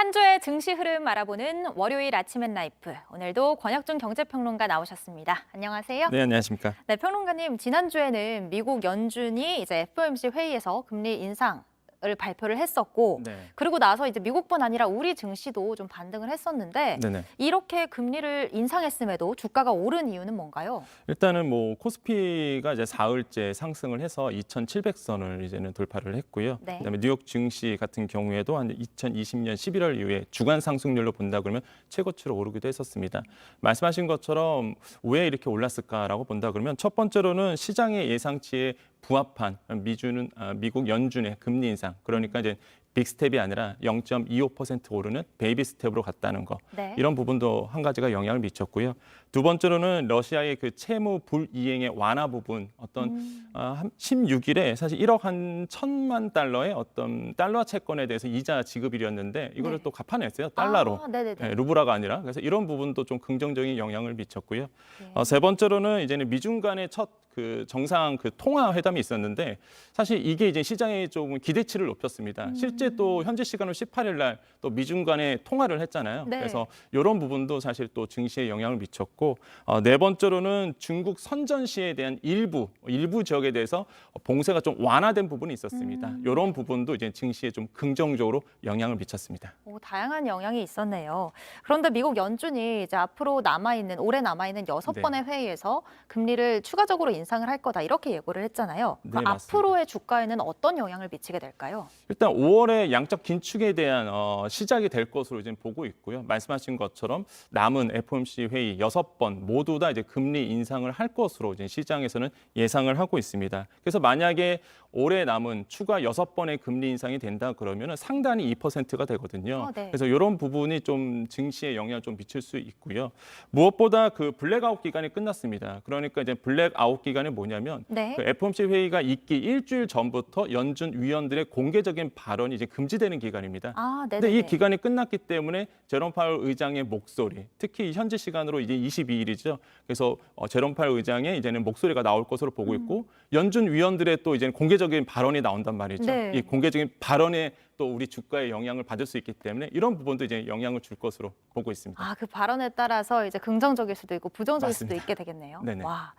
한 주의 증시 흐름 알아보는 월요일 아침 엔 라이프. 오늘도 권혁준 경제평론가 나오셨습니다. 안녕하세요. 네, 안녕하십니까. 네, 평론가님, 지난주에는 미국 연준이 이제 FOMC 회의에서 금리 인상을 발표를 했었고, 네. 그리고 나서 이제 미국뿐 아니라 우리 증시도 좀 반등을 했었는데, 네네. 이렇게 금리를 인상했음에도 주가가 오른 이유는 뭔가요? 일단은 뭐 코스피가 이제 사흘째 상승을 해서 2,700선을 이제는 돌파를 했고요. 네. 그다음에 뉴욕 증시 같은 경우에도 한 2020년 11월 이후에 주간 상승률로 본다 그러면 최고치로 오르기도 했었습니다. 말씀하신 것처럼 왜 이렇게 올랐을까라고 본다 그러면 첫 번째로는 시장의 예상치에 부합한 미국 연준의 금리 인상, 그러니까 이제 빅스텝이 아니라 0.25% 오르는 베이비 스텝으로 갔다는 거. 네. 이런 부분도 한 가지가 영향을 미쳤고요. 두 번째로는 러시아의 그 채무 불이행의 완화 부분, 한 16일에 사실 1억 한 1,000만 달러의 어떤 달러 채권에 대해서 이자 지급일이었는데 이거를 네. 또 갚아냈어요. 달러로. 네네네. 네, 루블화가 아니라. 그래서 이런 부분도 좀 긍정적인 영향을 미쳤고요. 네. 세 번째로는 이제는 미중 간의 첫 그 정상 그 통화 회담이 있었는데 사실 이게 이제 시장의 조금 기대치를 높였습니다. 실제 또 현지 시간으로 18일 날 또 미중 간의 통화를 했잖아요. 네. 그래서 이런 부분도 사실 또 증시에 영향을 미쳤고 네 번째로는 중국 선전시에 대한 일부 지역에 대해서 봉쇄가 좀 완화된 부분이 있었습니다. 이런 부분도 이제 증시에 좀 긍정적으로 영향을 미쳤습니다. 다양한 영향이 있었네요. 그런데 미국 연준이 이제 앞으로 올해 남아있는 6번의 회의에서 금리를 추가적으로 인상을 할 거다 이렇게 예고를 했잖아요. 네, 그럼 맞습니다. 앞으로의 주가에는 어떤 영향을 미치게 될까요? 일단 5월에 양적 긴축에 대한 시작이 될 것으로 이제 보고 있고요. 말씀하신 것처럼 남은 FOMC 회의 6번 모두 다 이제 금리 인상을 할 것으로 이제 시장에서는 예상을 하고 있습니다. 그래서 만약에 올해 남은 추가 6번의 금리 인상이 된다 그러면 상단이 2%가 되거든요. 네. 그래서 이런 부분이 좀 증시에 영향을 좀 미칠 수 있고요. 무엇보다 그 블랙아웃 기간이 끝났습니다. 그러니까 이제 블랙아웃 기간이 뭐냐면 네. 그 FOMC 회의가 있기 일주일 전부터 연준 위원들의 공개적인 발언이 이제 금지되는 기간입니다. 네네. 근데 이 기간이 끝났기 때문에 제롬 파월 의장의 목소리, 특히 현지 시간으로 이제 22일이죠. 그래서 제롬 파월 의장의 이제는 목소리가 나올 것으로 보고 있고 연준 위원들의 또 이제 공개적인 발언이 나온단 말이죠. 네. 이 공개적인 발언에 또 우리 주가에 영향을 받을 수 있기 때문에 이런 부분도 이제 영향을 줄 것으로 보고 있습니다. 그 발언에 따라서 이제 긍정적일 수도 있고 부정적일 맞습니다. 수도 있게 되겠네요. 네네. 와.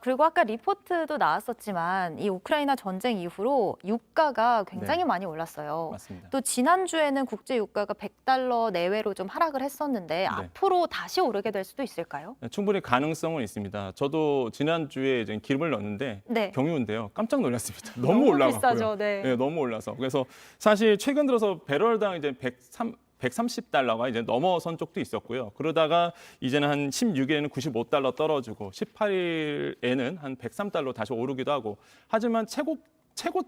그리고 아까 리포트도 나왔었지만 이 우크라이나 전쟁 이후로 유가가 굉장히 네. 많이 올랐어요. 맞습니다. 또 지난주에는 국제 유가가 100달러 내외로 좀 하락을 했었는데 앞으로 다시 오르게 될 수도 있을까요? 네, 충분히 가능성은 있습니다. 저도 지난주에 이제 기름을 넣었는데 네. 경유인데요. 깜짝 놀랐습니다. 너무 올라갔고요. 비싸죠. 네. 네, 너무 올라서. 그래서 사실 최근 들어서 배럴당 이제 130달러가 이제 넘어선 적도 있었고요. 그러다가 이제는 한 16일에는 95달러 떨어지고 18일에는 한 103달러 다시 오르기도 하고 하지만 최고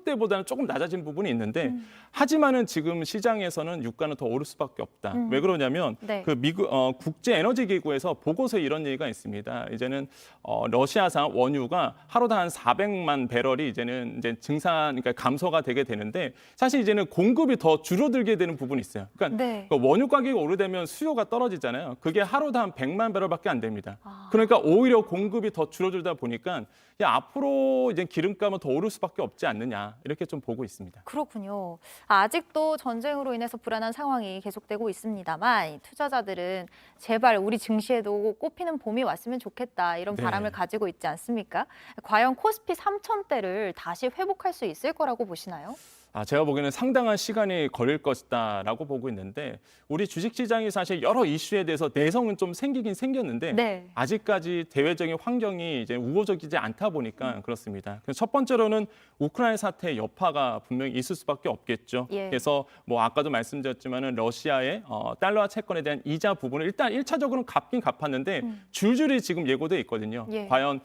때보다는 조금 낮아진 부분이 있는데 하지만은 지금 시장에서는 유가는 더 오를 수밖에 없다. 왜 그러냐면 네. 그 미국 국제 에너지 기구에서 보고서에 이런 얘기가 있습니다. 이제는 러시아산 원유가 하루당 한 400만 배럴이 이제는 이제 그러니까 감소가 되게 되는데 사실 이제는 공급이 더 줄어들게 되는 부분이 있어요. 그러니까 네. 원유 가격이 오르되면 수요가 떨어지잖아요. 그게 하루당 한 100만 배럴밖에 안 됩니다. 그러니까 오히려 공급이 더 줄어들다 보니까 앞으로 이제 기름값은 더 오를 수밖에 없지 않느냐 이렇게 좀 보고 있습니다. 그렇군요. 아직도 전쟁으로 인해서 불안한 상황이 계속되고 있습니다만 투자자들은 제발 우리 증시에도 꽃피는 봄이 왔으면 좋겠다 이런 네. 바람을 가지고 있지 않습니까? 과연 코스피 3,000대를 다시 회복할 수 있을 거라고 보시나요? 제가 보기에는 상당한 시간이 걸릴 것이다라고 보고 있는데 우리 주식시장이 사실 여러 이슈에 대해서 내성은 좀 생기긴 생겼는데 네. 아직까지 대외적인 환경이 이제 우호적이지 않다 보니까 그렇습니다. 그래서 첫 번째로는 우크라이나 사태의 여파가 분명히 있을 수밖에 없겠죠. 예. 그래서 뭐 아까도 말씀드렸지만은 러시아의 달러화 채권에 대한 이자 부분을 일단 1차적으로는 갚긴 갚았는데 줄줄이 지금 예고돼 있거든요. 예. 과연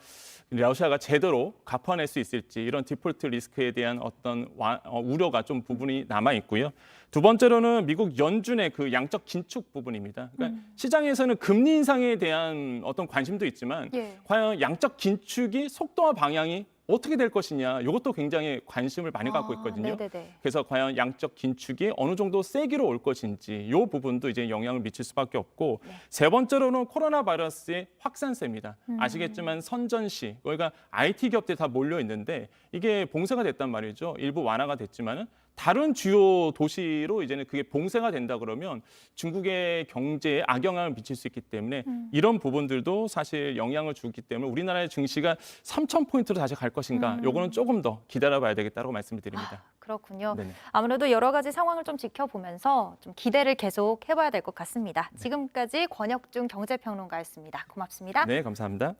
러시아가 제대로 갚아낼 수 있을지 이런 디폴트 리스크에 대한 어떤 우려가 좀 부분이 남아 있고요. 두 번째로는 미국 연준의 그 양적 긴축 부분입니다. 그러니까 시장에서는 금리 인상에 대한 어떤 관심도 있지만 예. 과연 양적 긴축이 속도와 방향이 어떻게 될 것이냐 이것도 굉장히 관심을 많이 갖고 있거든요. 네네네. 그래서 과연 양적 긴축이 어느 정도 세기로 올 것인지 이 부분도 이제 영향을 미칠 수밖에 없고 세 번째로는 코로나 바이러스의 확산세입니다. 아시겠지만 선전시 그러니까 IT 기업들이 다 몰려 있는데 이게 봉쇄가 됐단 말이죠. 일부 완화가 됐지만은 다른 주요 도시로 이제는 그게 봉쇄가 된다 그러면 중국의 경제에 악영향을 미칠 수 있기 때문에 이런 부분들도 사실 영향을 주기 때문에 우리나라의 증시가 3,000포인트로 다시 갈 것인가 요거는 조금 더 기다려봐야 되겠다고 말씀을 드립니다. 그렇군요. 네네. 아무래도 여러 가지 상황을 좀 지켜보면서 좀 기대를 계속 해봐야 될 것 같습니다. 지금까지 권혁중 경제평론가였습니다. 고맙습니다. 네, 감사합니다.